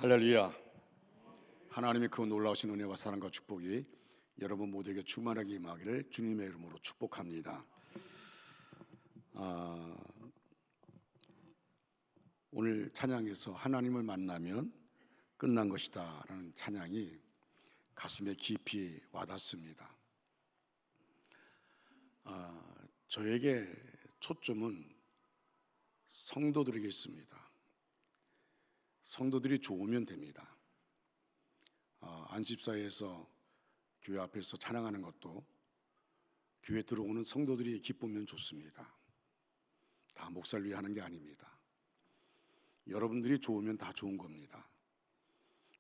할렐루야. 하나님의 그 놀라우신 은혜와 사랑과 축복이 여러분 모두에게 충만하게 임하기를 주님의 이름으로 축복합니다. 오늘 찬양에서 하나님을 만나면 끝난 것이다 라는 찬양이 가슴에 깊이 와닿습니다. 저에게 초점은 성도들에게 있습니다. 성도들이 좋으면 됩니다. 안식사에서 교회 앞에서 찬양하는 것도 교회 들어오는 성도들이 기쁘면 좋습니다. 다 목사를 위해 하는 게 아닙니다. 여러분들이 좋으면 다 좋은 겁니다.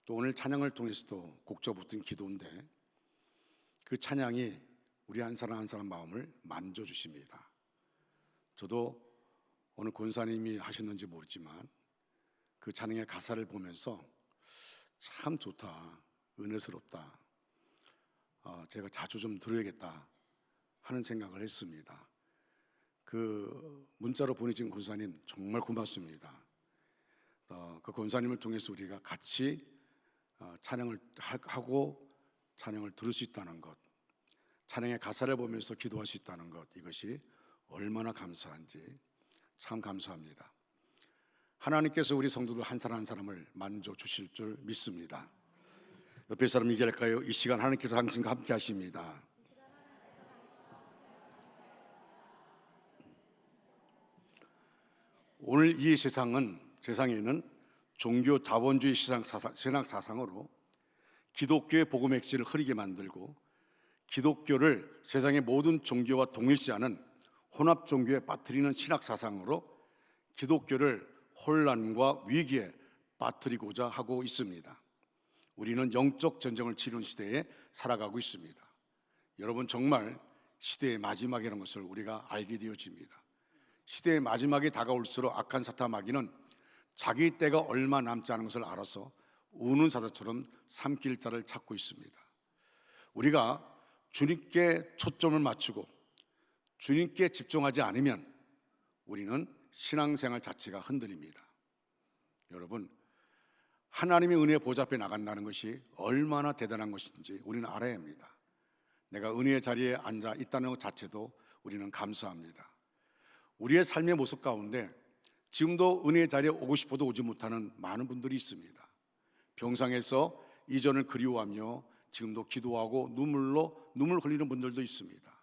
또 오늘 찬양을 통해서도 곡조 붙은 기도인데 그 찬양이 우리 한 사람 한 사람 마음을 만져주십니다. 저도 어느 권사님이 하셨는지 모르지만 그 찬양의 가사를 보면서 참 좋다, 은혜스럽다, 제가 자주 좀 들어야겠다 하는 생각을 했습니다. 그 문자로 보내신 권사님 정말 고맙습니다. 그 권사님을 통해서 우리가 같이 찬양을 하고 찬양을 들을 수 있다는 것, 찬양의 가사를 보면서 기도할 수 있다는 것, 이것이 얼마나 감사한지 참 감사합니다. 하나님께서 우리 성도들 한 사람 한 사람을 만져주실 줄 믿습니다. 옆에 사람 얘기할까요? 이 시간 하나님께서 당신과 함께 하십니다. 오늘 이 세상에는 종교 다원주의 신앙 사상으로 기독교의 복음 핵심을 흐리게 만들고 기독교를 세상의 모든 종교와 동일시하는 혼합 종교에 빠뜨리는 신학 사상으로 기독교를 혼란과 위기에 빠뜨리고자 하고 있습니다. 우리는 영적 전쟁을 치르는 시대에 살아가고 있습니다. 여러분, 정말 시대의 마지막이라는 것을 우리가 알게 되어집니다. 시대의 마지막이 다가올수록 악한 사탄 마귀는 자기 때가 얼마 남지 않은 것을 알아서 우는 사자처럼 삼킬 자를 찾고 있습니다. 우리가 주님께 초점을 맞추고 주님께 집중하지 않으면 우리는 신앙생활 자체가 흔들립니다. 여러분, 하나님의 은혜의 보좌 앞에 나간다는 것이 얼마나 대단한 것인지 우리는 알아야 합니다. 내가 은혜의 자리에 앉아 있다는 것 자체도 우리는 감사합니다. 우리의 삶의 모습 가운데 지금도 은혜의 자리에 오고 싶어도 오지 못하는 많은 분들이 있습니다. 병상에서 이전을 그리워하며 지금도 기도하고 눈물 흘리는 분들도 있습니다.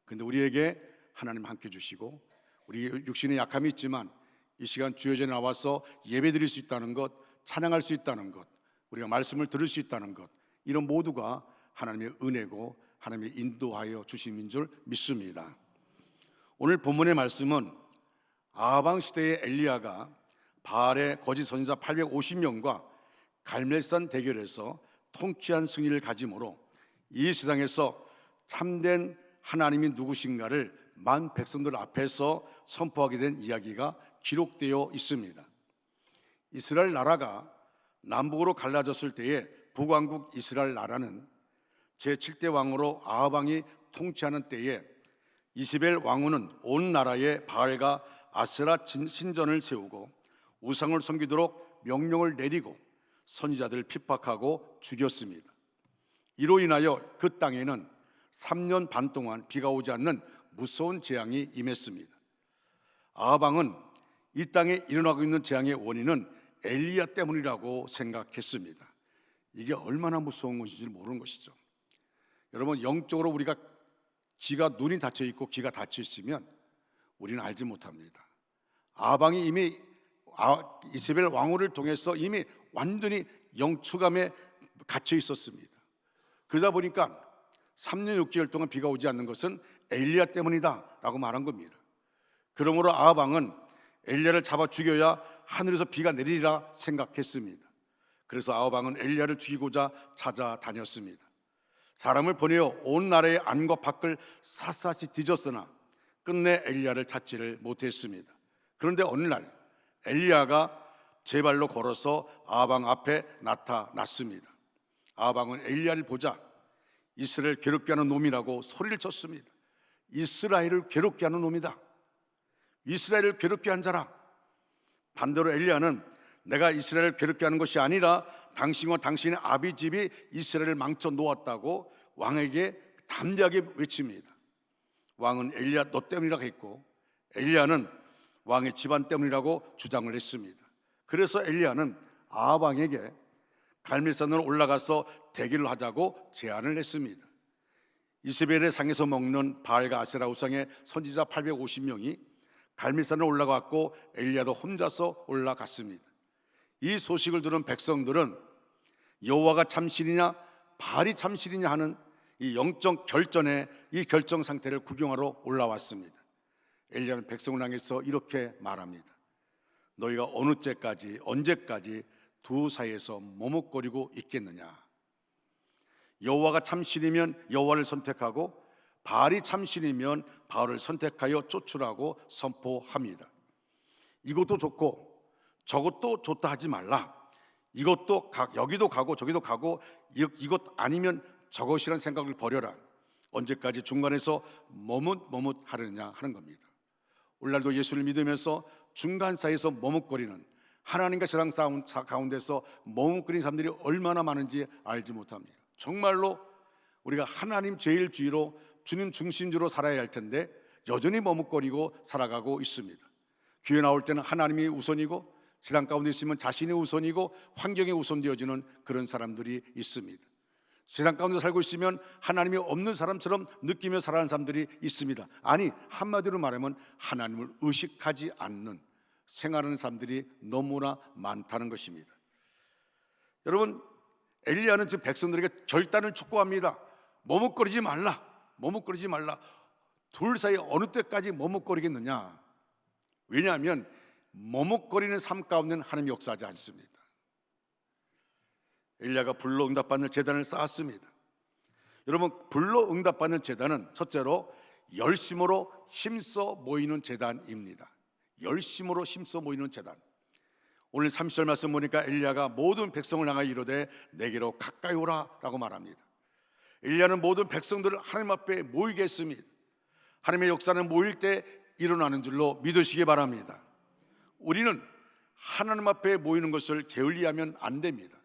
그런데 우리에게 하나님 함께 주시고 우리 육신의 약함이 있지만 이 시간 주의 전에 나와서 예배 드릴 수 있다는 것, 찬양할 수 있다는 것, 우리가 말씀을 들을 수 있다는 것, 이런 모두가 하나님의 은혜고 하나님의 인도하여 주심인 줄 믿습니다. 오늘 본문의 말씀은 아방 시대의 엘리야가 바알의 거짓 선지자 850명과 갈멜산 대결에서 통쾌한 승리를 가짐으로 이 세상에서 참된 하나님이 누구신가를 만 백성들 앞에서 선포하게 된 이야기가 기록되어 있습니다. 이스라엘 나라가 남북으로 갈라졌을 때에 북왕국 이스라엘 나라는 제7대 왕으로 아합 왕이 통치하는 때에 이세벨 왕후는 온 나라에 바알과 아세라 신전을 세우고 우상을 섬기도록 명령을 내리고 선지자들을 핍박하고 죽였습니다. 이로 인하여 그 땅에는 3년 반 동안 비가 오지 않는 무서운 재앙이 임했습니다. 아합 왕은 이 땅에 일어나고 있는 재앙의 원인은 엘리야 때문이라고 생각했습니다. 이게 얼마나 무서운 것인지 모르는 것이죠. 여러분, 영적으로 우리가 눈이 닫혀 있고 귀가 닫혀 있으면 우리는 알지 못합니다. 아합 왕이 이미 이세벨 왕후를 통해서 이미 완전히 영추감에 갇혀 있었습니다. 그러다 보니까 3년 6개월 동안 비가 오지 않는 것은 엘리야 때문이다 라고 말한 겁니다. 그러므로 아합 왕은 엘리야를 잡아 죽여야 하늘에서 비가 내리리라 생각했습니다. 그래서 아합 왕은 엘리야를 죽이고자 찾아다녔습니다. 사람을 보내어 온 나라의 안과 밖을 샅샅이 뒤졌으나 끝내 엘리야를 찾지를 못했습니다. 그런데 어느 날 엘리야가 제 발로 걸어서 아합 왕 앞에 나타났습니다. 아합 왕은 엘리야를 보자 이스라엘 괴롭게 하는 놈이라고 소리를 쳤습니다. 이스라엘을 괴롭게 하는 놈이다. 이스라엘을 괴롭게 한 자라. 반대로 엘리야는 내가 이스라엘을 괴롭게 하는 것이 아니라 당신과 당신의 아비 집이 이스라엘을 망쳐 놓았다고 왕에게 담대하게 외칩니다. 왕은 엘리야 너 때문이라고 했고, 엘리야는 왕의 집안 때문이라고 주장을 했습니다. 그래서 엘리야는 아합 왕에게 갈멜산으로 올라가서 대기를 하자고 제안을 했습니다. 이세벨의 상에서 먹는 바알과 아세라 우상의 선지자 850명이 갈멜산으로 올라갔고 엘리야도 혼자서 올라갔습니다. 이 소식을 들은 백성들은 여호와가 참신이냐 바알이 참신이냐 하는 이 영적 결전의 이 결정 상태를 구경하러 올라왔습니다. 엘리야는 백성을 향해서 이렇게 말합니다. 너희가 어느 때까지 언제까지 두 사이에서 머뭇거리고 있겠느냐. 여호와가 참신이면 여호와를 선택하고 바알이 참신이면 바알을 선택하여 쫓으라고 선포합니다. 이것도 좋고 저것도 좋다 하지 말라. 이것도 여기도 가고 저기도 가고 이것 아니면 저것이란 생각을 버려라. 언제까지 중간에서 머뭇하느냐 하는 겁니다. 오늘날도 예수를 믿으면서 중간 사이에서 머뭇거리는, 하나님과 세상 싸움 가운데서 머뭇거리는 사람들이 얼마나 많은지 알지 못합니다. 정말로 우리가 하나님 제일주의로 주님 중심주로 살아야 할 텐데 여전히 머뭇거리고 살아가고 있습니다. 교회 나올 때는 하나님이 우선이고 세상 가운데 있으면 자신이 우선이고 환경이 우선되어지는 그런 사람들이 있습니다. 세상 가운데 살고 있으면 하나님이 없는 사람처럼 느끼며 살아가는 사람들이 있습니다. 아니, 한마디로 말하면 하나님을 의식하지 않는 생활하는 사람들이 너무나 많다는 것입니다. 여러분, 엘리야는 지금 백성들에게 결단을 촉구합니다. 머뭇거리지 말라. 머뭇거리지 말라. 둘 사이 어느 때까지 머뭇거리겠느냐. 왜냐하면 머뭇거리는 삶 가운데는 하나님이 역사하지 않습니다. 엘리야가 불로 응답받는 제단을 쌓았습니다. 여러분, 불로 응답받는 제단은 첫째로 열심으로 힘써 모이는 제단입니다. 열심으로 힘써 모이는 제단. 오늘 30절 말씀 보니까 엘리야가 모든 백성을 향하여 이르되 내게로 가까이 오라 라고 말합니다. 엘리야는 모든 백성들을 하나님 앞에 모이게 했습니다. 하나님의 역사는 모일 때 일어나는 줄로 믿으시기 바랍니다. 우리는 하나님 앞에 모이는 것을 게을리하면 안 됩니다.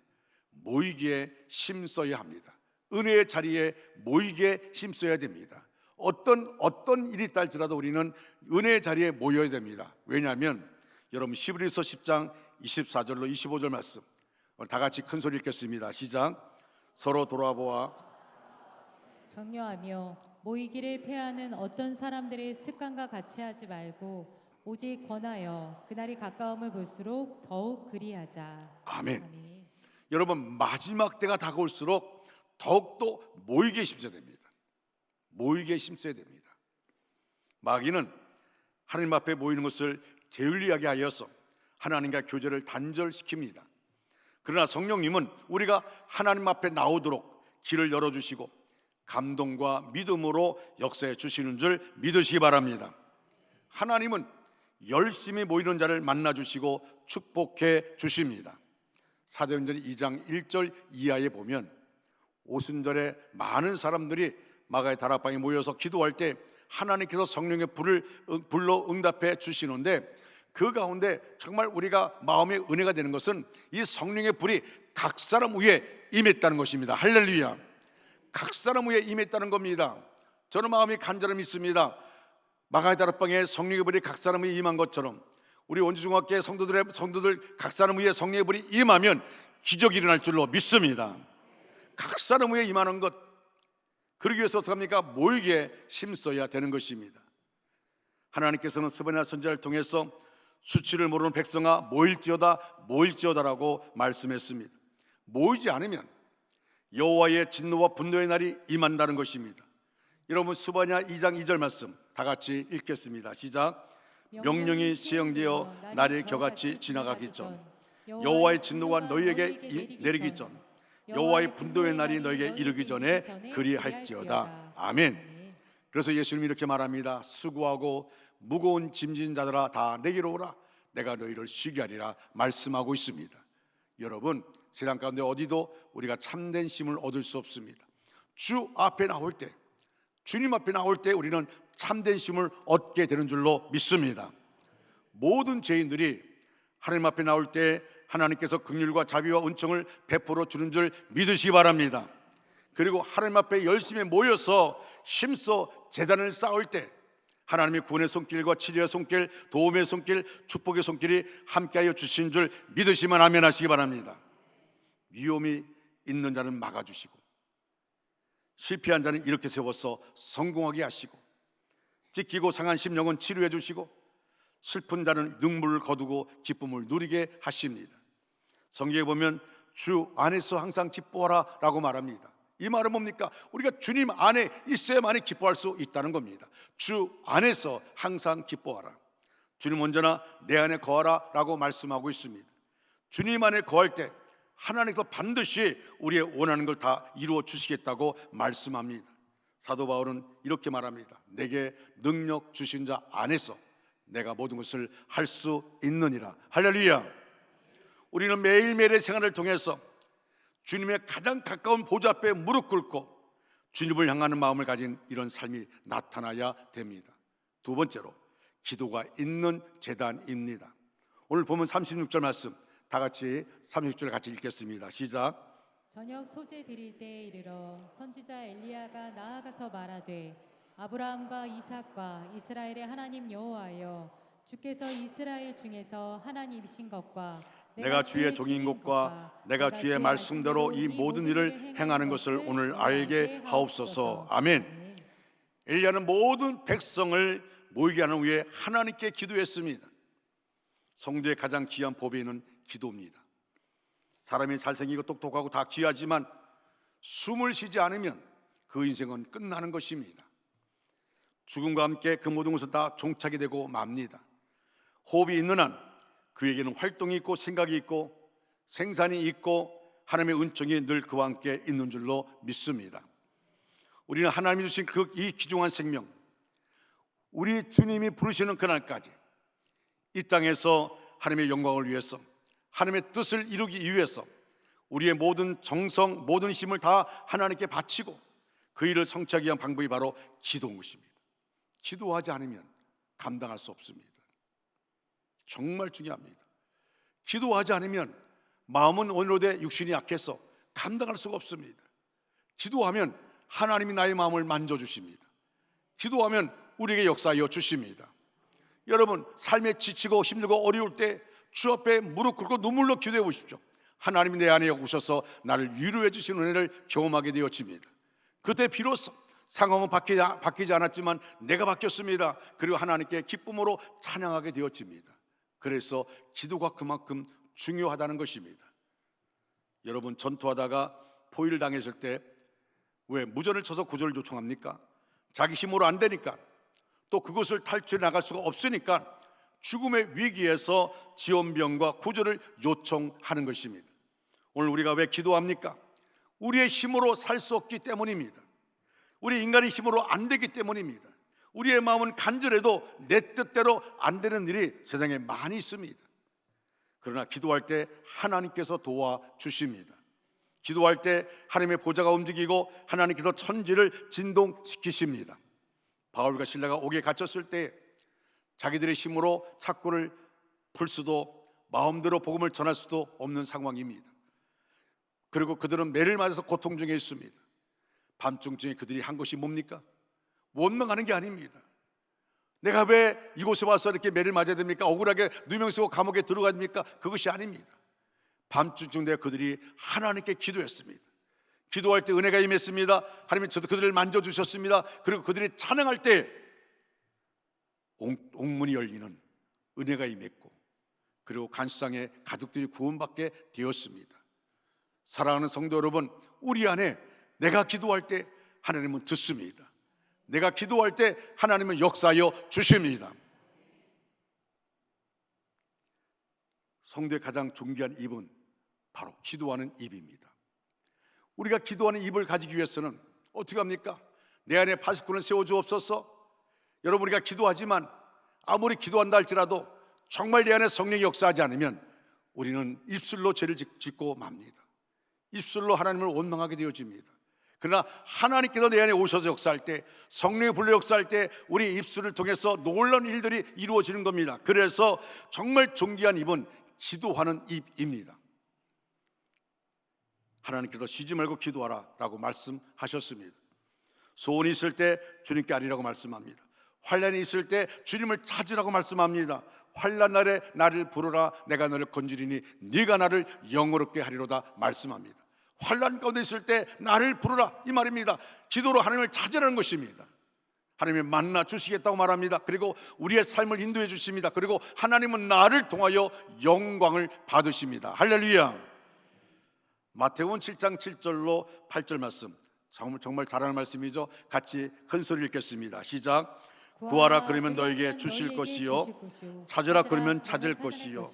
모이기에 힘써야 합니다. 은혜의 자리에 모이기에 힘써야 됩니다. 어떤 일이 있다 할지라도 우리는 은혜의 자리에 모여야 됩니다. 왜냐하면 여러분, 히브리서 10장 24절로 25절 말씀 다 같이 큰 소리 읽겠습니다. 시작. 서로 돌아보아 정려하며 모이기를 패하는 어떤 사람들의 습관과 같이 하지 말고 오직 권하여 그날이 가까움을 볼수록 더욱 그리하자. 아멘. 아멘. 여러분, 마지막 때가 다가올수록 더욱더 모이기에 힘써야 됩니다. 모이기에 힘써야 됩니다. 마귀는 하나님 앞에 모이는 것을 게을리하게 하여서 하나님과 교제를 단절시킵니다. 그러나 성령님은 우리가 하나님 앞에 나오도록 길을 열어주시고 감동과 믿음으로 역사해 주시는 줄 믿으시기 바랍니다. 하나님은 열심히 모이는 자를 만나주시고 축복해 주십니다. 사도행전 2장 1절 이하에 보면 오순절에 많은 사람들이 마가의 다락방에 모여서 기도할 때 하나님께서 성령의 불로 응답해 주시는데, 그 가운데 정말 우리가 마음의 은혜가 되는 것은 이 성령의 불이 각 사람 위에 임했다는 것입니다. 할렐루야. 각 사람 위에 임했다는 겁니다. 저는 마음이 간절히 믿습니다. 마가의 다락방에 성령의 불이 각 사람 위에 임한 것처럼 우리 원주중학교의 성도들 각 사람 위에 성령의 불이 임하면 기적이 일어날 줄로 믿습니다. 각 사람 위에 임하는 것, 그러기 위해서 어떻게 합니까? 모이기에 힘써야 되는 것입니다. 하나님께서는 스바냐 선지자를 통해서 수치를 모르는 백성아 모일지어다라고 말씀했습니다. 모이지 않으면 여호와의 진노와 분노의 날이 임한다는 것입니다. 여러분, 스바냐 2장 2절 말씀 다 같이 읽겠습니다. 시작. 명령이 시행되어 날이 겨같이 지나가기 전, 여호와의 진노가 너희에게 내리기 전, 여호와의 분노의 날이 너희에게 이르기 전에 그리할지어다. 아멘. 그래서 예수님이 이렇게 말합니다. 수고하고 무거운 짐진 자들아 다 내게로 오라. 내가 너희를 쉬게 하리라 말씀하고 있습니다. 여러분, 세상 가운데 어디도 우리가 참된 힘을 얻을 수 없습니다. 주 앞에 나올 때, 주님 앞에 나올 때 우리는 참된 힘을 얻게 되는 줄로 믿습니다. 모든 죄인들이 하나님 앞에 나올 때 하나님께서 긍휼과 자비와 은총을 베풀어 주는 줄 믿으시기 바랍니다. 그리고 하나님 앞에 열심히 모여서 힘써 제단을 쌓을 때 하나님의 구원의 손길과 치료의 손길, 도움의 손길, 축복의 손길이 함께하여 주신 줄 믿으시면 아멘 하시기 바랍니다. 위험이 있는 자는 막아주시고 실패한 자는 이렇게 세워서 성공하게 하시고 찢기고 상한 심령은 치료해 주시고 슬픈 자는 눈물을 거두고 기쁨을 누리게 하십니다. 성경에 보면 주 안에서 항상 기뻐하라 라고 말합니다. 이 말은 뭡니까? 우리가 주님 안에 있어야만이 기뻐할 수 있다는 겁니다. 주 안에서 항상 기뻐하라. 주님 언제나 내 안에 거하라 라고 말씀하고 있습니다. 주님 안에 거할 때 하나님께서 반드시 우리의 원하는 걸 다 이루어 주시겠다고 말씀합니다. 사도 바울은 이렇게 말합니다. 내게 능력 주신 자 안에서 내가 모든 것을 할 수 있느니라. 할렐루야. 우리는 매일매일의 생활을 통해서 주님의 가장 가까운 보좌 앞에 무릎 꿇고 주님을 향하는 마음을 가진 이런 삶이 나타나야 됩니다. 두 번째로 기도가 있는 제단입니다. 오늘 보면 36절 말씀 다 같이 36절 같이 읽겠습니다. 시작. 저녁 소재 드릴 때에 이르러 선지자 엘리야가 나아가서 말하되 아브라함과 이삭과 이스라엘의 하나님 여호와여 주께서 이스라엘 중에서 하나님이신 것과 내가 주의 종인 것과 내가 주의 말씀대로 이 모든 일을 행하는 것을 오늘 알게 하옵소서. 아멘. 엘리야는 모든 백성을 모이게 하는 후에 하나님께 기도했습니다. 성도의 가장 귀한 보배는 기도입니다. 사람이 잘생기고 똑똑하고 다 귀하지만 숨을 쉬지 않으면 그 인생은 끝나는 것입니다. 죽음과 함께 그 모든 것은 다 종착이 되고 맙니다. 호흡이 있는 한 그에게는 활동이 있고 생각이 있고 생산이 있고 하나님의 은총이 늘 그와 함께 있는 줄로 믿습니다. 우리는 하나님이 주신 이 귀중한 생명, 우리 주님이 부르시는 그날까지 이 땅에서 하나님의 영광을 위해서, 하나님의 뜻을 이루기 위해서 우리의 모든 정성, 모든 힘을 다 하나님께 바치고 그 일을 성취하기 위한 방법이 바로 기도인 것입니다. 기도하지 않으면 감당할 수 없습니다. 정말 중요합니다. 기도하지 않으면 마음은 온유되 육신이 약해서 감당할 수가 없습니다. 기도하면 하나님이 나의 마음을 만져주십니다. 기도하면 우리에게 역사하여 주십니다. 여러분, 삶에 지치고 힘들고 어려울 때 주 앞에 무릎 꿇고 눈물로 기도해 보십시오. 하나님이 내 안에 오셔서 나를 위로해 주시는 은혜를 경험하게 되어집니다. 그때 비로소 상황은 바뀌지 않았지만 내가 바뀌었습니다. 그리고 하나님께 기쁨으로 찬양하게 되어집니다. 그래서 기도가 그만큼 중요하다는 것입니다. 여러분, 전투하다가 포위를 당했을 때 왜 무전을 쳐서 구조를 요청합니까? 자기 힘으로 안 되니까, 또 그것을 탈출해 나갈 수가 없으니까 죽음의 위기에서 지원병과 구조를 요청하는 것입니다. 오늘 우리가 왜 기도합니까? 우리의 힘으로 살 수 없기 때문입니다. 우리 인간의 힘으로 안 되기 때문입니다. 우리의 마음은 간절해도 내 뜻대로 안 되는 일이 세상에 많이 있습니다. 그러나 기도할 때 하나님께서 도와주십니다. 기도할 때 하나님의 보좌가 움직이고 하나님께서 천지를 진동시키십니다. 바울과 실라가 옥에 갇혔을 때 자기들의 힘으로 착고를 풀 수도 마음대로 복음을 전할 수도 없는 상황입니다. 그리고 그들은 매를 맞아서 고통 중에 있습니다. 밤중에 그들이 한 것이 뭡니까? 원망하는 게 아닙니다. 내가 왜 이곳에 와서 이렇게 매를 맞아야 됩니까? 억울하게 누명 쓰고 감옥에 들어가야 됩니까? 그것이 아닙니다. 밤중에 그들이 하나님께 기도했습니다. 기도할 때 은혜가 임했습니다. 하나님이 그들을 만져주셨습니다. 그리고 그들이 찬양할 때 옥문이 열리는 은혜가 임했고, 그리고 간수상의 가족들이 구원받게 되었습니다. 사랑하는 성도 여러분, 우리 안에 내가 기도할 때 하나님은 듣습니다. 내가 기도할 때 하나님은 역사하여 주십니다. 성도의 가장 존귀한 입은 바로 기도하는 입입니다. 우리가 기도하는 입을 가지기 위해서는 어떻게 합니까? 내 안에 파수꾼을 세워주옵소서. 여러분, 우리가 기도하지만 아무리 기도한다 할지라도 정말 내 안에 성령이 역사하지 않으면 우리는 입술로 죄를 짓고 맙니다. 입술로 하나님을 원망하게 되어집니다. 그러나 하나님께서 내 안에 오셔서 역사할 때, 성령이 불러 역사할 때 우리 입술을 통해서 놀라운 일들이 이루어지는 겁니다. 그래서 정말 존귀한 입은 기도하는 입입니다. 하나님께서 쉬지 말고 기도하라 라고 말씀하셨습니다. 소원이 있을 때 주님께 아뢰라고 말씀합니다. 환난이 있을 때 주님을 찾으라고 말씀합니다. 환난 날에 나를 부르라, 내가 너를 건지리니 네가 나를 영화롭게 하리로다 말씀합니다. 환난 가운데 있을 때 나를 부르라, 이 말입니다. 기도로 하나님을 찾으라는 것입니다. 하나님이 만나 주시겠다고 말합니다. 그리고 우리의 삶을 인도해 주십니다. 그리고 하나님은 나를 통하여 영광을 받으십니다. 할렐루야. 마태복음 7장 7절로 8절 말씀, 정말 잘하는 말씀이죠. 같이 큰 소리 읽겠습니다. 시작. 구하라 그러면 너에게 주실 것이요, 찾으라 그러면 찾을 것이요,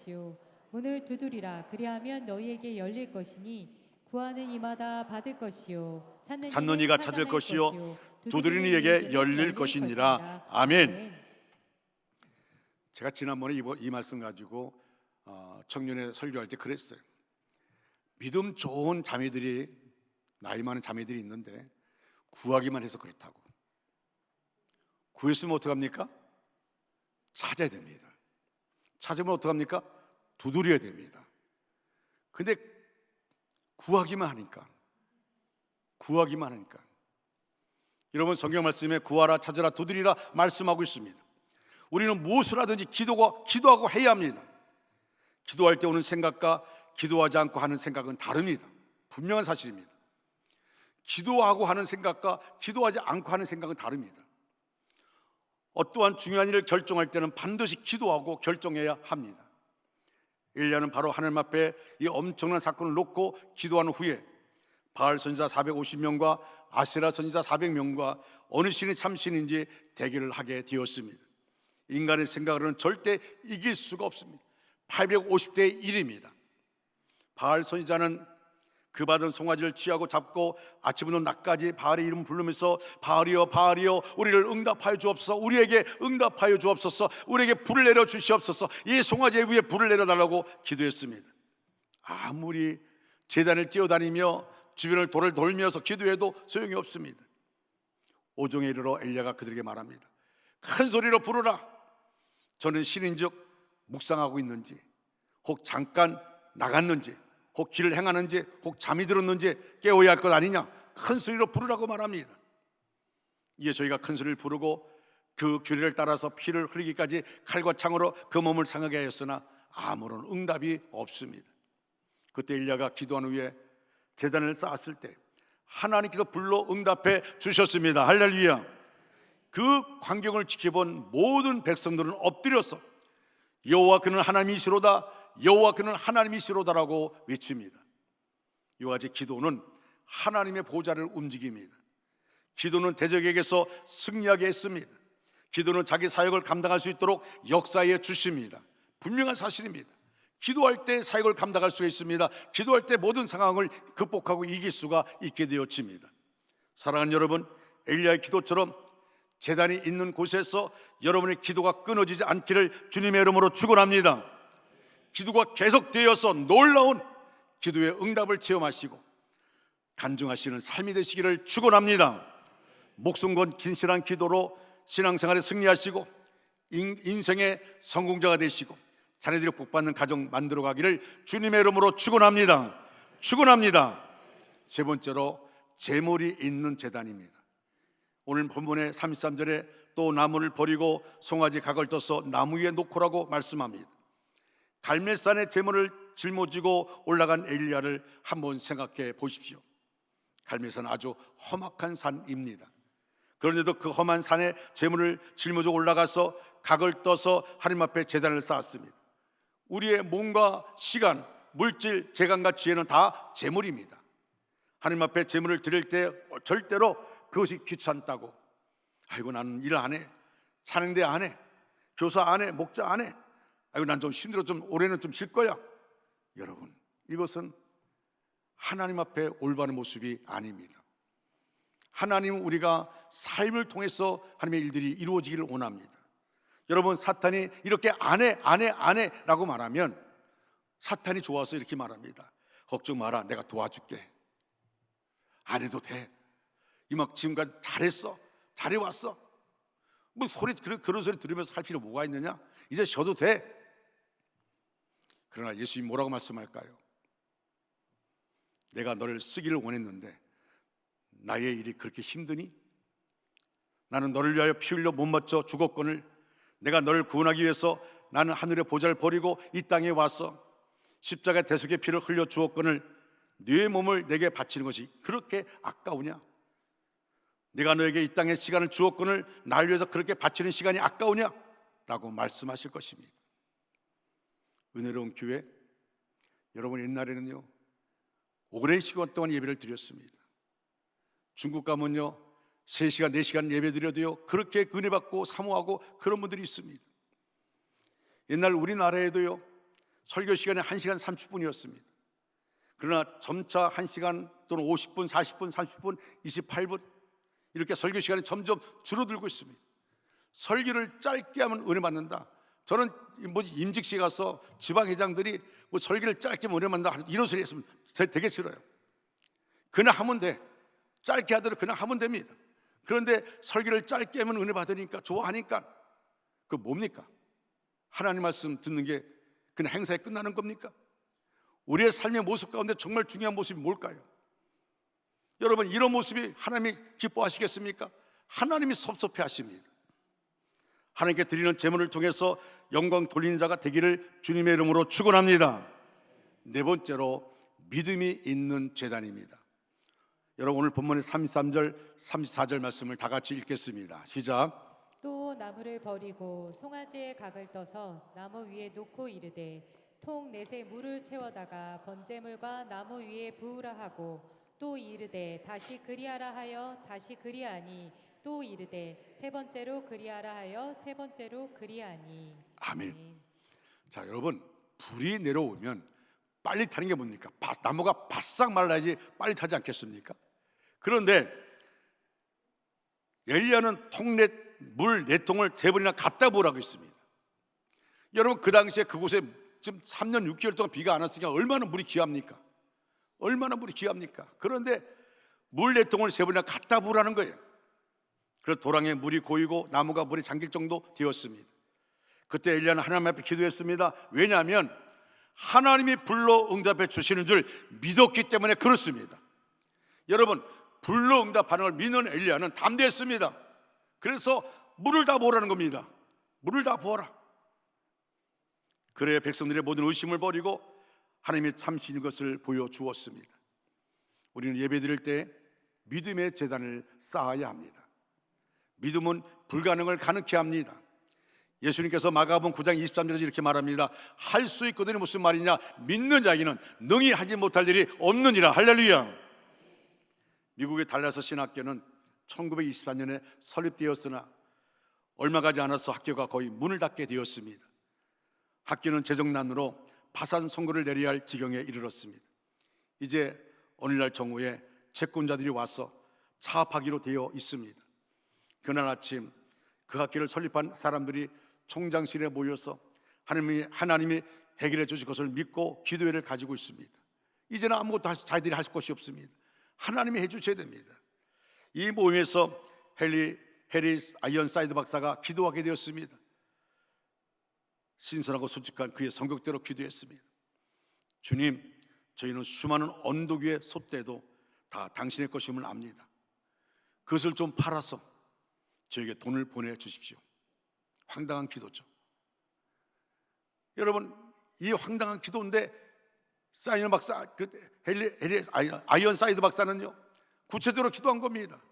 문을 두드리라 그리하면 너희에게 열릴 것이니 구하는 이마다 받을 것이요, 찾는 이가 찾을 것이요, 두드리는 이에게 열릴 것이니라. 아멘. 제가 지난번에 이 말씀 가지고 청년회 설교할 때 그랬어요. 믿음 좋은 자매들이, 나이 많은 자매들이 있는데 구하기만 해서 그렇다고. 구했으면 어떡합니까? 찾아야 됩니다. 찾으면 어떡합니까? 두드려야 됩니다. 근데 구하기만 하니까 여러분, 성경 말씀에 구하라, 찾으라, 두드리라 말씀하고 있습니다. 우리는 무엇을 하든지 기도하고 해야 합니다. 기도할 때 오는 생각과 기도하지 않고 하는 생각은 다릅니다. 분명한 사실입니다. 기도하고 하는 생각과 기도하지 않고 하는 생각은 다릅니다. 어떠한 중요한 일을 결정할 때는 반드시 기도하고 결정해야 합니다. 엘리야는 바로 하나님 앞에 이 엄청난 사건을 놓고 기도한 후에 바알 선지자 450명과 아세라 선지자 400명과 어느 신이 참신인지 대결을 하게 되었습니다. 인간의 생각으로는 절대 이길 수가 없습니다. 850대 1입니다. 바알 선지자는 그 받은 송아지를 취하고 잡고 아침부터 낮까지 바알의 이름 부르면서 바알이여 바알이여 우리를 응답하여 주옵소서, 우리에게 응답하여 주옵소서, 우리에게 불을 내려 주시옵소서, 이 송아지 위에 불을 내려달라고 기도했습니다. 아무리 제단을 뛰어다니며 주변을 돌을 돌면서 기도해도 소용이 없습니다. 오종에 이르러 엘리야가 그들에게 말합니다. 큰 소리로 부르라. 저는 신인즉 묵상하고 있는지, 혹 잠깐 나갔는지, 혹 길을 행하는지, 혹 잠이 들었는지 깨워야 할 것 아니냐. 큰 소리로 부르라고 말합니다. 이에 저희가 큰 소리를 부르고 그 규례를 따라서 피를 흘리기까지 칼과 창으로 그 몸을 상하게 하였으나 아무런 응답이 없습니다. 그때 엘리야가 기도한 후에 제단을 쌓았을 때 하나님께서 불러 응답해 주셨습니다. 할렐루야. 그 광경을 지켜본 모든 백성들은 엎드려서 여호와 그는 하나님이시로다, 여호와 그는 하나님이시로다라고 외칩니다. 이와 같이 기도는 하나님의 보좌를 움직입니다. 기도는 대적에게서 승리하게 했습니다. 기도는 자기 사역을 감당할 수 있도록 역사해 주십니다. 분명한 사실입니다. 기도할 때 사역을 감당할 수가 있습니다. 기도할 때 모든 상황을 극복하고 이길 수가 있게 되어집니다. 사랑하는 여러분, 엘리야의 기도처럼 제단이 있는 곳에서 여러분의 기도가 끊어지지 않기를 주님의 이름으로 축원합니다. 기도가 계속되어서 놀라운 기도의 응답을 체험하시고 간증하시는 삶이 되시기를 축원합니다. 목숨 건 진실한 기도로 신앙생활에 승리하시고 인생의 성공자가 되시고 자녀들이 복받는 가정 만들어가기를 주님의 이름으로 축원합니다. 축원합니다. 세 번째로 제물이 있는 제단입니다. 오늘 본문의 33절에 또 나무를 버리고 송아지 각을 떠서 나무 위에 놓고라고 말씀합니다. 갈멜산의 제물을 짊어지고 올라간 엘리야를 한번 생각해 보십시오. 갈멜산은 아주 험악한 산입니다. 그런데도 그 험한 산에 제물을 짊어지고 올라가서 각을 떠서 하나님 앞에 제단을 쌓았습니다. 우리의 몸과 시간, 물질, 재간과 지혜는 다 제물입니다. 하나님 앞에 제물을 드릴 때 절대로 그것이 귀찮다고, 아이고 나는 일 안 해, 찬양대 안 해, 교사 안 해, 목자 안 해, 아이고 난 좀 힘들어, 좀 올해는 좀 쉴 거야. 여러분, 이것은 하나님 앞에 올바른 모습이 아닙니다. 하나님은 우리가 삶을 통해서 하나님의 일들이 이루어지기를 원합니다. 여러분, 사탄이 이렇게 안 해 라고 말하면 사탄이 좋아서 이렇게 말합니다. 걱정 마라, 내가 도와줄게. 안 해도 돼. 이막 지금까지 잘했어, 잘해왔어. 그런 소리 들으면서 할 필요 뭐가 있느냐? 이제 쉬어도 돼. 그러나 예수님이 뭐라고 말씀할까요? 내가 너를 쓰기를 원했는데 나의 일이 그렇게 힘드니? 나는 너를 위하여 피 흘려 못 맞춰 죽었거늘 내가 너를 구원하기 위해서 나는 하늘의 보좌를 버리고 이 땅에 와서 십자가 대속의 피를 흘려 주었거늘 네 몸을 내게 바치는 것이 그렇게 아까우냐? 내가 너에게 이 땅에 시간을 주었거늘 날 위해서 그렇게 바치는 시간이 아까우냐? 라고 말씀하실 것입니다. 은혜로운 교회, 여러분 옛날에는요 오랜 시간 동안 예배를 드렸습니다. 중국 가면요 3시간, 4시간 예배 드려도요 그렇게 은혜받고 사모하고 그런 분들이 있습니다. 옛날 우리나라에도요 설교 시간이 1시간 30분이었습니다. 그러나 점차 1시간 또는 50분, 40분, 30분, 28분 이렇게 설교 시간이 점점 줄어들고 있습니다. 설교를 짧게 하면 은혜 받는다. 저는 임직시에 가서 지방회장들이 설교를 짧게 하면 은혜 받는다 이런 소리 했으면 되게 싫어요. 그냥 하면 돼. 짧게 하더라도 그냥 하면 됩니다. 그런데 설교를 짧게 하면 은혜 받으니까 좋아하니까 그 뭡니까? 하나님 말씀 듣는 게 그냥 행사에 끝나는 겁니까? 우리의 삶의 모습 가운데 정말 중요한 모습이 뭘까요? 여러분 이런 모습이 하나님이 기뻐하시겠습니까? 하나님이 섭섭해 하십니다. 하나님께 드리는 제물을 통해서 영광 돌리는 자가 되기를 주님의 이름으로 축원합니다. 네 번째로 믿음이 있는 제단입니다. 여러분 오늘 본문의 33절, 34절 말씀을 다 같이 읽겠습니다. 시작. 또 나무를 버리고 송아지의 각을 떠서 나무 위에 놓고 이르되 통 넷에 물을 채워다가 번제물과 나무 위에 부으라 하고 또 이르되 다시 그리하라 하여 다시 그리하니 또 이르되 세 번째로 그리하라 하여 세 번째로 그리하니. 아멘. 자 여러분 불이 내려오면 빨리 타는 게 뭡니까? 나무가 바싹 말라야지 빨리 타지 않겠습니까? 그런데 엘리야는 물 4통을 3번이나 갖다 부으라고 했습니다. 여러분 그 당시에 그곳에 지금 3년 6개월 동안 비가 안 왔으니까 얼마나 물이 귀합니까? 얼마나 물이 귀합니까? 그런데 물 4통을 3번이나 갖다 부으라는 거예요. 그래서 도랑에 물이 고이고 나무가 물에 잠길 정도 되었습니다. 그때 엘리야는 하나님 앞에 기도했습니다. 왜냐하면 하나님이 불러 응답해 주시는 줄 믿었기 때문에 그렇습니다. 여러분 불러 응답하는 걸 믿는 엘리야는 담대했습니다. 그래서 물을 다 부으라는 겁니다. 물을 다 부어라. 그래야 백성들의 모든 의심을 버리고 하나님의 참신인 것을 보여주었습니다. 우리는 예배드릴 때 믿음의 제단을 쌓아야 합니다. 믿음은 불가능을 가능케 합니다. 예수님께서 마가복음 9장 23절에서 이렇게 말합니다. 할 수 있거든이 무슨 말이냐? 믿는 자에게는 능히 하지 못할 일이 없느니라. 할렐루야. 미국의 달라스 신학교는 1924년에 설립되었으나 얼마 가지 않아서 학교가 거의 문을 닫게 되었습니다. 학교는 재정난으로 파산 선고를 내려야 할 지경에 이르렀습니다. 이제 오늘날 정오에 채권자들이 와서 차압하기로 되어 있습니다. 그날 아침 그 학교를 설립한 사람들이 총장실에 모여서 하나님이 해결해 주실 것을 믿고 기도회를 가지고 있습니다. 이제는 아무것도 자기들이 할 것이 없습니다. 하나님이 해주셔야 됩니다. 이 모임에서 해리스 아이언사이드 박사가 기도하게 되었습니다. 신선하고 솔직한 그의 성격대로 기도했습니다. 주님, 저희는 수많은 언덕 위에 솟대도 다 당신의 것임을 압니다. 그것을 좀 팔아서 저에게 돈을 보내주십시오. 황당한 기도죠. 여러분 이 황당한 기도인데 사이언 박사, 아이언사이드 박사는요 구체적으로 기도한 겁니다.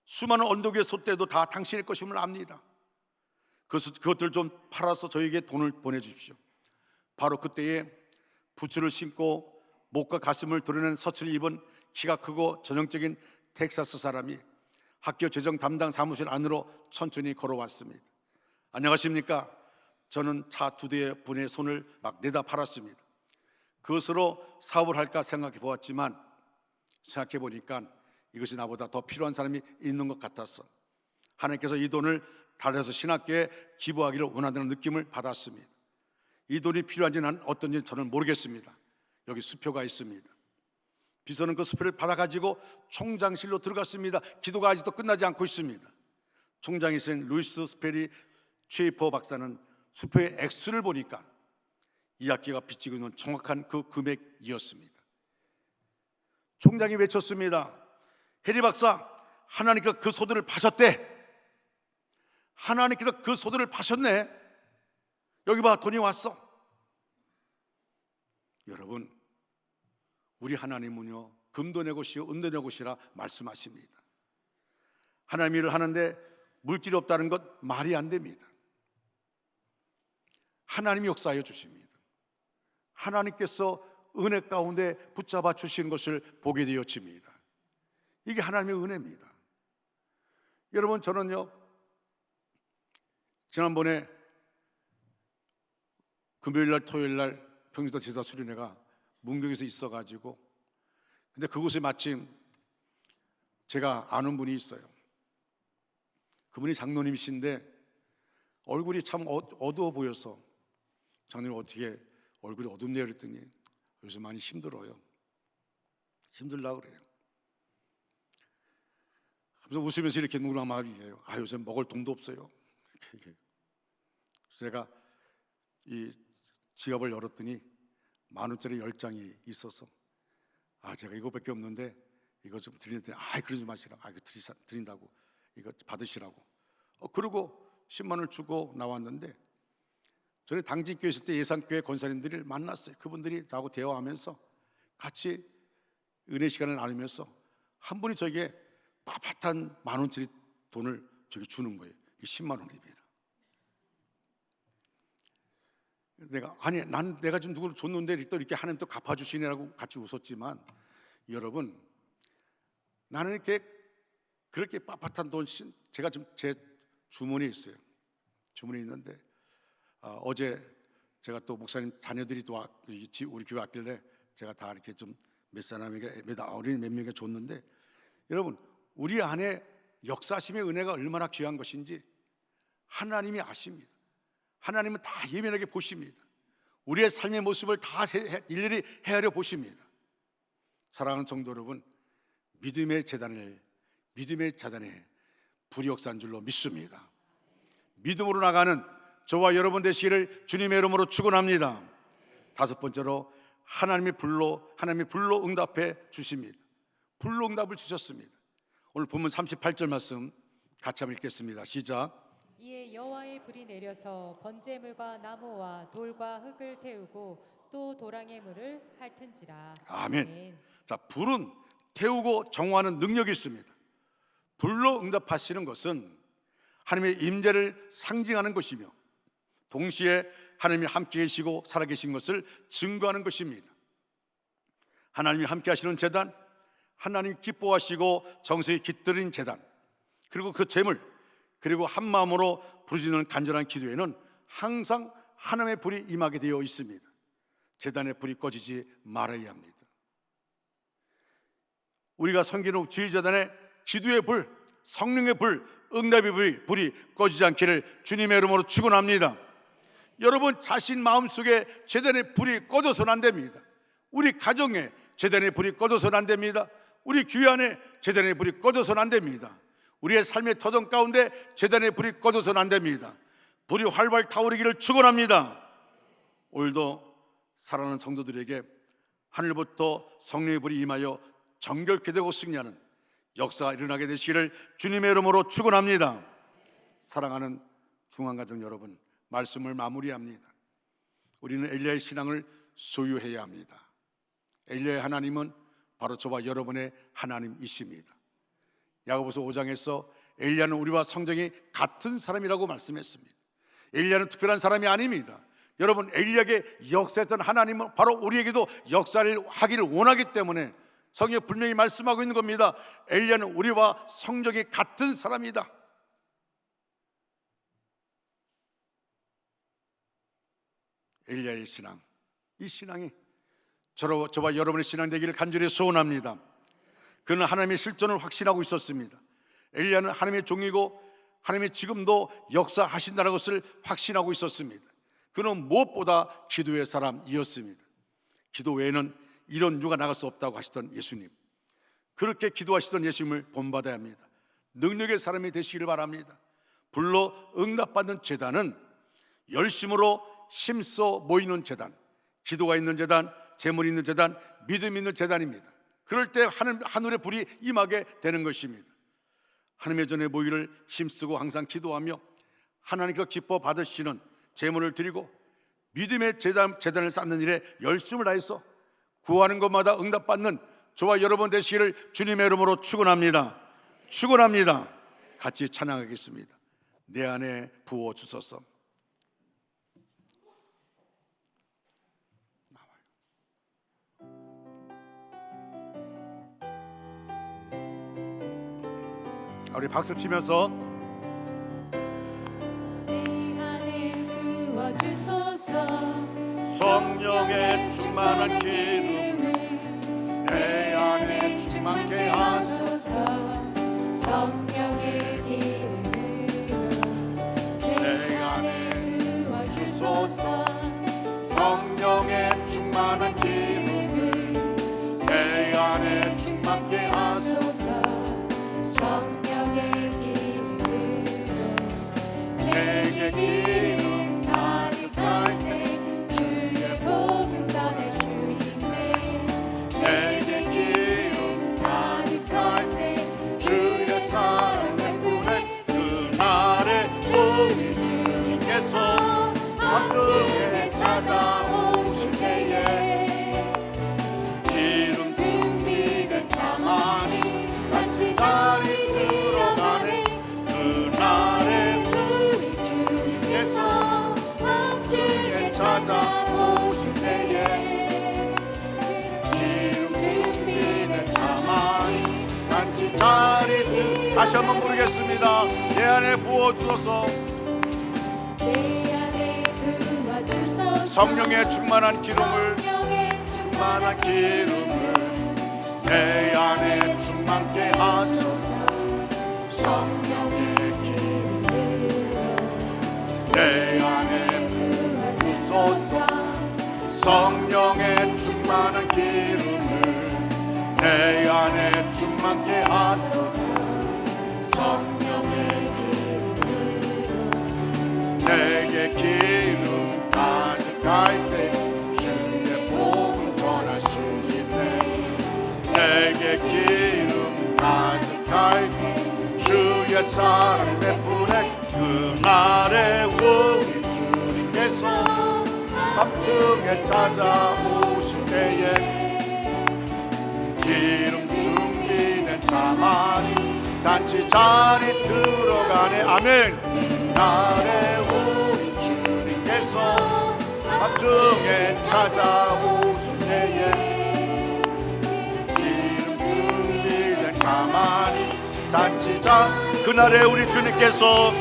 수많은 언덕 위에 솟대도 다 당신의 것임을 압니다. 그것들 좀 팔아서 저에게 돈을 보내주십시오. 바로 그때에 부츠를 신고 목과 가슴을 드러내는 셔츠를 입은 키가 크고 전형적인 텍사스 사람이 학교 재정 담당 사무실 안으로 천천히 걸어왔습니다. 안녕하십니까? 저는 차 2대 분의 손을 막 내다 팔았습니다. 그것으로 사업을 할까 생각해 보았지만 생각해 보니까 이것이 나보다 더 필요한 사람이 있는 것 같았어. 하나님께서 이 돈을 달라서 신학교에 기부하기를 원한다는 느낌을 받았습니다. 이 돈이 필요한지는 어떤지 저는 모르겠습니다. 여기 수표가 있습니다. 비서는 그 수표를 받아가지고 총장실로 들어갔습니다. 기도가 아직도 끝나지 않고 있습니다. 총장이신 루이스 스페리 최이퍼 박사는 수표의 액수를 보니까 이학기가 비치고 있는 정확한 그 금액이었습니다. 총장이 외쳤습니다. 해리 박사, 하나님께서 그 소들을 파셨대. 하나님께서 그 소들을 파셨네. 여기 봐, 돈이 왔어. 여러분, 우리 하나님은요, 금도 내 곳이요 은도 내 곳이라 말씀하십니다. 하나님 일을 하는데 물질이 없다는 것 말이 안 됩니다. 하나님이 역사하여 주십니다. 하나님께서 은혜 가운데 붙잡아 주시는 것을 보게 되어집니다. 이게 하나님의 은혜입니다. 여러분, 저는요, 지난번에 금요일날 토요일날 평일도 제사 수련회가 문경에서 있어가지고, 근데 그곳에 마침 제가 아는 분이 있어요. 그분이 장로님이신데 얼굴이 참 어두워 보여서, 장로님 어떻게 얼굴이 어둡네요 그랬더니 요즘 많이 힘들어요. 힘들다고 그래요. 그래서 웃으면서 이렇게 누구나 말이에요. 요즘 먹을 돈도 없어요. 그래서 제가 이 지갑을 열었더니 10,000원짜리 10장이 있어서, 제가 이거밖에 없는데 이거 좀 드리는데, 그러지 마시라고, 이거 드린다고, 이거 받으시라고. 그러고 10만 원을 주고 나왔는데, 전에 당진교회 있을 때 예산교회 권사님들을 만났어요. 그분들이 나하고 대화하면서 같이 은혜 시간을 나누면서 한 분이 저에게 빳빳한 10,000원짜리 돈을 저기 주는 거예요. 이게 10만 원입니다. 내가 지금 누구를 줬는데 또 이렇게 하나님 또 갚아주시네라고 같이 웃었지만, 여러분, 나는 이렇게 그렇게 빳빳한 돈, 제가 지금 제 주머니에 있어요. 주머니에 있는데, 어제 제가 또 목사님 자녀들이 또 우리 교회 왔길래 제가 다 이렇게 좀 몇 사람에게, 어린이 몇 명에게 줬는데, 여러분, 우리 안에 역사심의 은혜가 얼마나 귀한 것인지 하나님이 아십니다. 하나님은 다 예민하게 보십니다. 우리의 삶의 모습을 다 일일이 헤아려 보십니다. 사랑하는 성도 여러분, 믿음의 재단에 불이 역사한 줄로 믿습니다. 믿음으로 나가는 저와 여러분 되시기를 주님의 이름으로 축원합니다. 다섯 번째로, 하나님이 불로 응답해 주십니다. 불로 응답을 주셨습니다. 오늘 본문 38절 말씀 같이 한번 읽겠습니다. 시작. 이에 여호와의 불이 내려서 번제물과 나무와 돌과 흙을 태우고 또 도랑의 물을 핥은지라. 아멘. 자, 불은 태우고 정화하는 능력이 있습니다. 불로 응답하시는 것은 하나님의 임재를 상징하는 것이며, 동시에 하나님이 함께 계시고 살아계신 것을 증거하는 것입니다. 하나님이 함께 하시는 제단, 하나님 기뻐하시고 정성이 깃들인 제단, 그리고 그 제물, 그리고 한 마음으로 부르짖는 간절한 기도에는 항상 하나님의 불이 임하게 되어 있습니다. 제단의 불이 꺼지지 말아야 합니다. 우리가 섬기는 주일제단의 기도의 불, 성령의 불, 응답의 불이 꺼지지 않기를 주님의 이름으로 축원합니다. 여러분 자신 마음속에 제단의 불이 꺼져서는 안 됩니다. 우리 가정에 제단의 불이 꺼져서는 안 됩니다. 우리 교회 안에 제단의 불이 꺼져서는 안 됩니다. 우리의 삶의 터전 가운데 제단의 불이 꺼져서는 안 됩니다. 불이 활발 타오르기를 축원합니다. 오늘도 사랑하는 성도들에게 하늘부터 성령의 불이 임하여 정결케 되고 승리하는 역사가 일어나게 되시기를 주님의 이름으로 축원합니다. 사랑하는 중앙가족 여러분, 말씀을 마무리합니다. 우리는 엘리야의 신앙을 소유해야 합니다. 엘리야의 하나님은 바로 저와 여러분의 하나님이십니다. 야고보서 5장에서 엘리야는 우리와 성정이 같은 사람이라고 말씀했습니다. 엘리야는 특별한 사람이 아닙니다. 여러분, 엘리야에게 역사했던 하나님은 바로 우리에게도 역사를 하기를 원하기 때문에 성경에 분명히 말씀하고 있는 겁니다. 엘리야는 우리와 성정이 같은 사람이다. 엘리야의 신앙, 이 신앙이 저와 여러분의 신앙 되기를 간절히 소원합니다. 그는 하나님의 실존을 확신하고 있었습니다. 엘리야는 하나님의 종이고 하나님이 지금도 역사하신다는 것을 확신하고 있었습니다. 그는 무엇보다 기도의 사람이었습니다. 기도 외에는 이런 유가 나갈 수 없다고 하시던 예수님, 그렇게 기도하시던 예수님을 본받아야 합니다. 능력의 사람이 되시기를 바랍니다. 불로 응답받는 제단은 열심으로 힘써 모이는 제단, 기도가 있는 제단, 재물이 있는 제단, 믿음이 있는 제단입니다. 그럴 때 하늘의 불이 임하게 되는 것입니다. 하나님의 전에 모이를 힘쓰고 항상 기도하며 하나님께 기뻐 받으시는 재물을 드리고 믿음의 제단을 쌓는 일에 열심을 다해서 구하는 것마다 응답받는 저와 여러분 되시기를 주님의 이름으로 축원합니다. 축원합니다. 같이 찬양하겠습니다. 내 안에 부어 주소서. 우리 박수 치면서 내 안에 부어주소서. 성령의 충만한 기름 내 안에 충만케 하소서. 성령의 기름으로 내 안에 부어주소서. 성령의 충만한 기름 내 안에 충만케 하소서. 성령의 기름으로 내게 기름 가득할 때 주의 복음 전할 수 있네. 내게 기름 가득할 때 주의 사랑을 보내 그날에 우리 주님께서 밤중에 찾아오실 때에 기름 준비된 자만이 잔치 자리 들어가네. 그날에 우리 주님께서 밤중에 찾아오실 때에 기름 준비된 자만이 잔치 자리 다시 한번 부르겠습니다. 내 안에 부어주소서. 내 안에 부어주소서. 성령의 충만한 기름을 성령의 충만한 기름을 내 안에 충만케 하소서. 성령의 기름을 내 안에 부어주소서. 성령의 충만한 기름을 내 안에 충만케 하소서. 성령의 기름을 내게 기름 가득할 때 주의 복음 전할 수 있네. 내게 기름 가득할 때 주의 사랑 베푸네. 그날에 우리 주님께서 밤중에 찾아오실 때에 기름 준비된 자만이 잔치 자리 들어가네. 아멘. 그날에 우리 주님께서 밤중에 찾아오실 때에 기름 준비된 가만히 잔치자. 그날에 우리 주님께서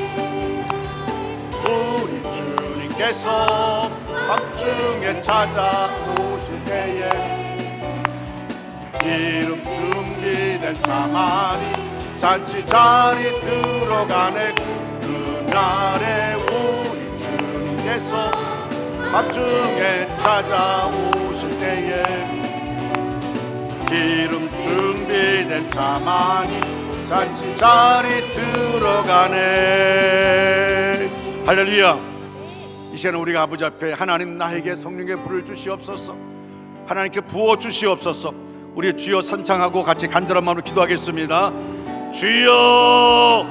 밤중에 찾아오실 때에 기름 준비된 자만이 잔치 자리 들어가네. 그날에 우리 주님께서 밤중에 찾아오실 때에 기름 준비된 자만이 잔치 자리 들어가네. 할렐루야. 이 시간에 우리가 아버지 앞에 하나님 나에게 성령의 불을 주시옵소서. 하나님께 부어 주시옵소서. 우리 주여 찬양하고 같이 간절한 마음으로 기도하겠습니다. 주여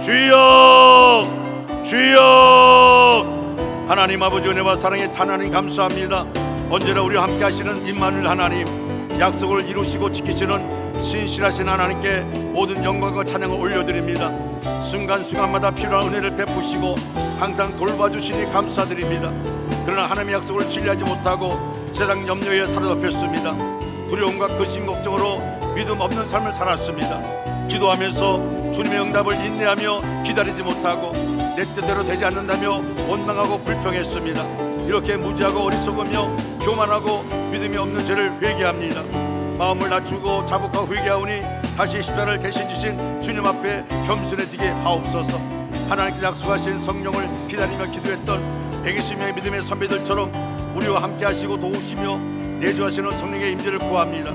주여 주여. 하나님 아버지 은혜와 사랑에 하나님 감사합니다. 언제나 우리와 함께 하시는 임마누엘 하나님, 약속을 이루시고 지키시는 신실하신 하나님께 모든 영광과 찬양을 올려드립니다. 순간순간마다 필요한 은혜를 베푸시고 항상 돌봐주시니 감사드립니다. 그러나 하나님의 약속을 신뢰하지 못하고 세상 염려에 사로잡혔습니다. 두려움과 근심 걱정으로 믿음 없는 삶을 살았습니다. 기도하면서 주님의 응답을 인내하며 기다리지 못하고 내 뜻대로 되지 않는다며 원망하고 불평했습니다. 이렇게 무지하고 어리석으며 교만하고 믿음이 없는 죄를 회개합니다. 마음을 낮추고 자복하고 회개하오니 다시 십자가를 대신 지신 주님 앞에 겸손해지게 하옵소서. 하나님께 약속하신 성령을 기다리며 기도했던 120명의 믿음의 선배들처럼 우리와 함께 하시고 도우시며 내주하시는 성령의 임재를 구합니다.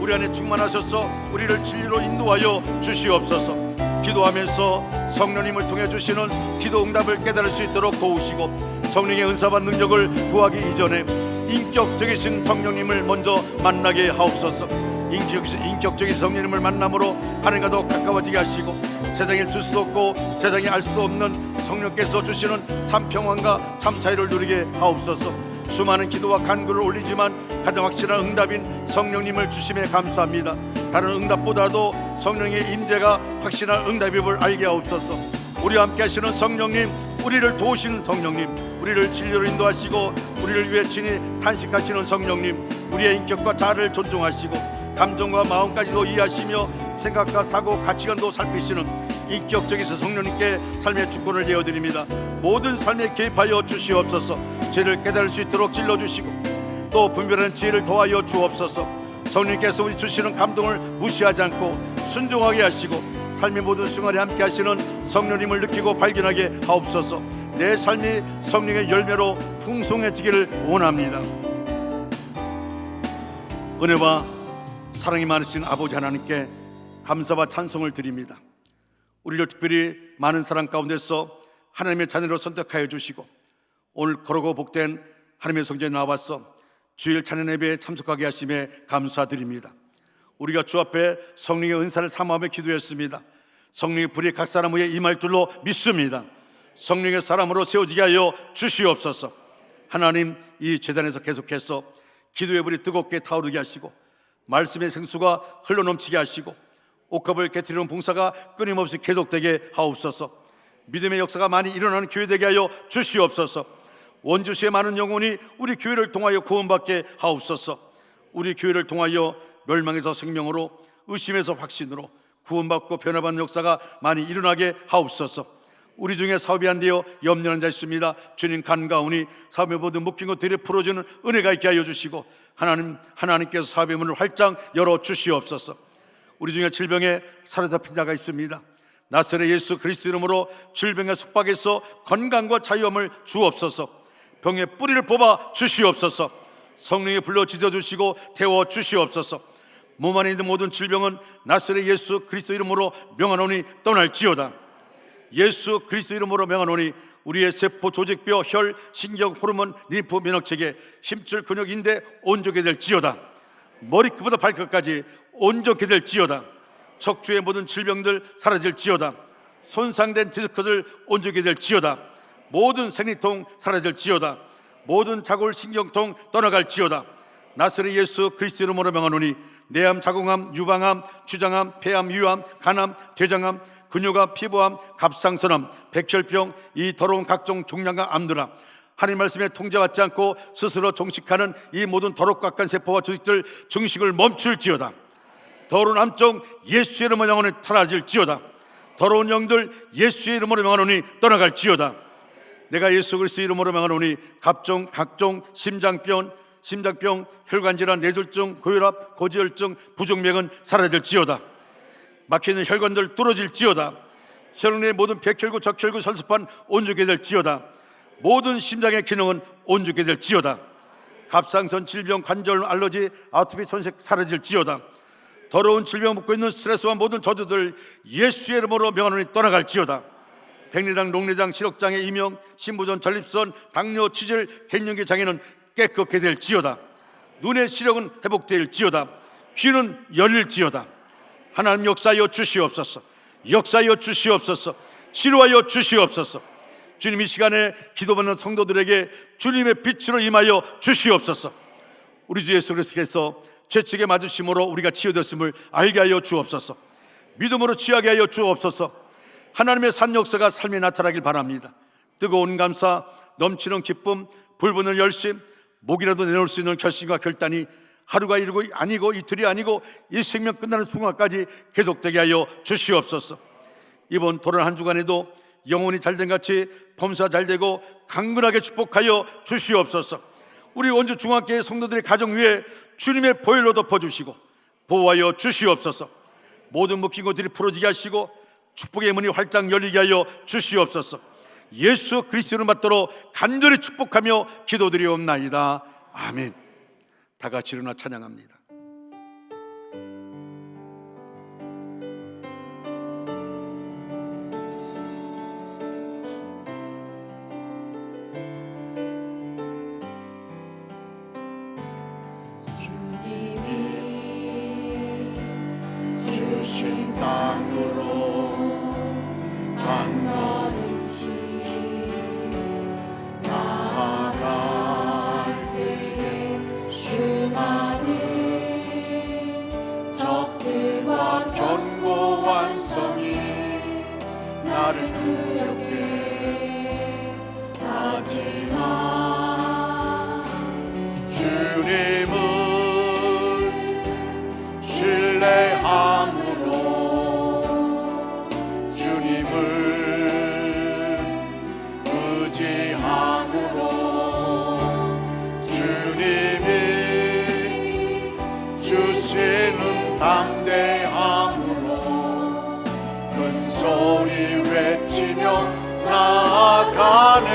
우리 안에 충만하셔서 우리를 진리로 인도하여 주시옵소서. 기도하면서 성령님을 통해 주시는 기도 응답을 깨달을 수 있도록 도우시고 성령의 은사와 능력을 구하기 이전에 인격적이신 성령님을 먼저 만나게 하옵소서. 인격적인 성령님을 만남으로 하나님과 더 가까워지게 하시고, 세상에 줄 수도 없고 세상에 알 수도 없는 성령께서 주시는 참 평안과 참 자유를 누리게 하옵소서. 수많은 기도와 간구를 올리지만 가장 확실한 응답인 성령님을 주심에 감사합니다. 다른 응답보다도 성령의 임재가 확실한 응답임을 알게 하옵소서. 우리와 함께 하시는 성령님, 우리를 도우시는 성령님, 우리를 진리로 인도하시고 우리를 위해 친히 탄식하시는 성령님, 우리의 인격과 자아를 존중하시고 감정과 마음까지도 이해하시며 생각과 사고, 가치관도 살피시는 인격적인 성령님께 삶의 주권을 내어드립니다. 모든 삶에 개입하여 주시옵소서. 죄를 깨달을 수 있도록 찔러주시고 또 분별하는 지혜를 더하여 주옵소서. 성령님께서 우리 주시는 감동을 무시하지 않고 순종하게 하시고 삶의 모든 순간에 함께 하시는 성령님을 느끼고 발견하게 하옵소서. 내 삶이 성령의 열매로 풍성해지기를 원합니다. 은혜와 사랑이 많으신 아버지 하나님께 감사와 찬송을 드립니다. 우리를 특별히 많은 사람 가운데서 하나님의 자녀로 선택하여 주시고 오늘 거룩하고 복된 하나님의 성전에 나와서 주일 찬양 예배에 참석하게 하심에 감사드립니다. 우리가 주 앞에 성령의 은사를 사모하며 기도했습니다. 성령의 불이 각 사람 위에 임할 줄로 믿습니다. 성령의 사람으로 세워지게 하여 주시옵소서. 하나님, 이 제단에서 계속해서 기도의 불이 뜨겁게 타오르게 하시고 말씀의 생수가 흘러넘치게 하시고 옥합을 깨트리는 봉사가 끊임없이 계속되게 하옵소서. 믿음의 역사가 많이 일어나는 교회 되게 하여 주시옵소서. 원주시의 많은 영혼이 우리 교회를 통하여 구원받게 하옵소서. 우리 교회를 통하여 멸망에서 생명으로, 의심에서 확신으로 구원받고 변화받는 역사가 많이 일어나게 하옵소서. 우리 중에 사업이 안 되어 염려하는 자 있습니다. 주님 간가오니 사업의 모든 묶인 것들이 풀어주는 은혜가 있게 하여 주시고 하나님께서 사업의 문을 활짝 열어 주시옵소서. 우리 중에 질병에 사로잡힌 자가 있습니다. 나사렛 예수 그리스도 이름으로 질병의 속박에서 건강과 자유함을 주옵소서. 병의 뿌리를 뽑아 주시옵소서. 성령이 불러 지져주시고 태워 주시옵소서. 몸 안에 있는 모든 질병은 나사렛 예수 그리스도 이름으로 명하노니 떠날지어다. 예수 그리스도 이름으로 명하노니 우리의 세포, 조직뼈, 혈, 신경, 호르몬, 림프, 면역체계, 힘줄, 근육, 인대 온전케 될지어다. 머리끝부터 발끝까지 온전케 될지어다. 척추의 모든 질병들 사라질지어다. 손상된 디스크들 온전케 될지어다. 모든 생리통 사라질지어다. 모든 자골, 신경통 떠나갈지어다. 나사렛 예수 그리스도 이름으로 명하노니 내암, 자궁암, 유방암, 추장암, 폐암, 유암, 간암, 대장암, 근육암, 피부암, 갑상선암, 백혈병, 이 더러운 각종 종양과 암들아, 하나님 말씀에 통제받지 않고 스스로 종식하는 이 모든 더럽고 악한 세포와 조직들 증식을 멈출지어다. 더러운 암종 예수의 이름으로 영원히 사라질지어다. 더러운 영들 예수의 이름으로 명하노니 떠나갈지어다. 내가 예수 그리스도 이름으로 명하노니 각종 심장병, 혈관질환, 뇌졸중, 고혈압, 고지혈증, 부종맥은 사라질지어다. 막혀있는 혈관들 뚫어질지어다. 혈관의 모든 백혈구, 적혈구, 설수판 온전케 될지어다. 모든 심장의 기능은 온전케 될지어다. 갑상선 질병, 관절 알러지, 아토피, 손색 사라질지어다. 더러운 질병 묻고 있는 스트레스와 모든 저주들 예수의 이름으로 명하노니 떠나갈지어다. 백내장, 녹내장, 시력장애, 이명, 신부전, 전립선, 당뇨, 치질, 갱년기 장애는 깨끗게 될지어다. 눈의 시력은 회복될지어다. 귀는 열릴지어다. 하나님 역사하여 주시옵소서. 역사하여 주시옵소서. 치료하여 주시옵소서. 주님, 이 시간에 기도받는 성도들에게 주님의 빛으로 임하여 주시옵소서. 우리 주 예수 그리스도께서 죄책에 맞으심으로 우리가 치유되었음을 알게 하여 주옵소서. 믿음으로 취하게 하여 주옵소서. 하나님의 산 역사가 삶에 나타나길 바랍니다. 뜨거운 감사, 넘치는 기쁨, 불붙는 열심, 목이라도 내놓을 수 있는 결심과 결단이 하루가 아니고 이틀이 아니고 이 생명 끝나는 순간까지 계속되게 하여 주시옵소서. 이번 돌아온 한 주간에도 영혼이 잘된 같이 범사 잘되고 강건하게 축복하여 주시옵소서. 우리 원주 중학교의 성도들의 가정 위에 주님의 보혈로 덮어주시고 보호하여 주시옵소서. 모든 묶인 것들이 풀어지게 하시고 축복의 문이 활짝 열리게 하여 주시옵소서. 예수 그리스도를 받도록 간절히 축복하며 기도드리옵나이다. 아멘. 다 같이 일어나 찬양합니다. 주신 땅으로 한 걸음씩 나아갈 때에 수많은 적들과 견고한 성이 나를 두렵게 하지만 주님을 신뢰함으로 주님을 의지함으로 주님이 주시는 담대함으로 큰 소리 외치며 나아가네.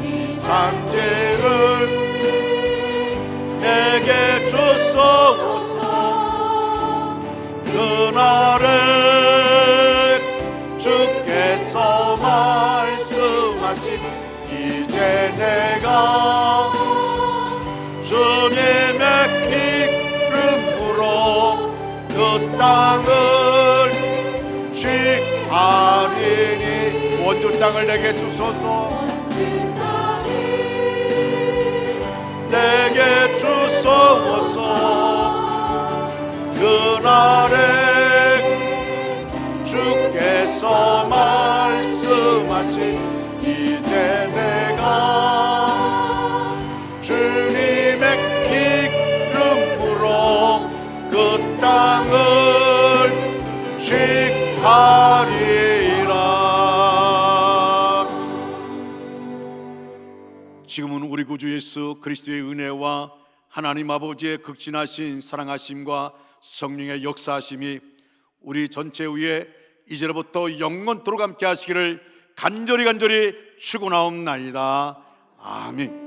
이 산지를 내게 주소서. 그날에 주께서 말씀하신 이제 내가 주님의 이름으로 그 땅을 취하리니. 원주 땅을 내게 주소서. 내게 주소서. 그날에 주께서 말씀하신 이제 내가 주님의 이름으로 그 땅을 취하리라. 지금은 우리 구주 예수 그리스도의 은혜와 하나님 아버지의 극진하신 사랑하심과 성령의 역사하심이 우리 전체 위에 이제로부터 영원토록 함께 하시기를 간절히 축원하옵나이다. 아멘.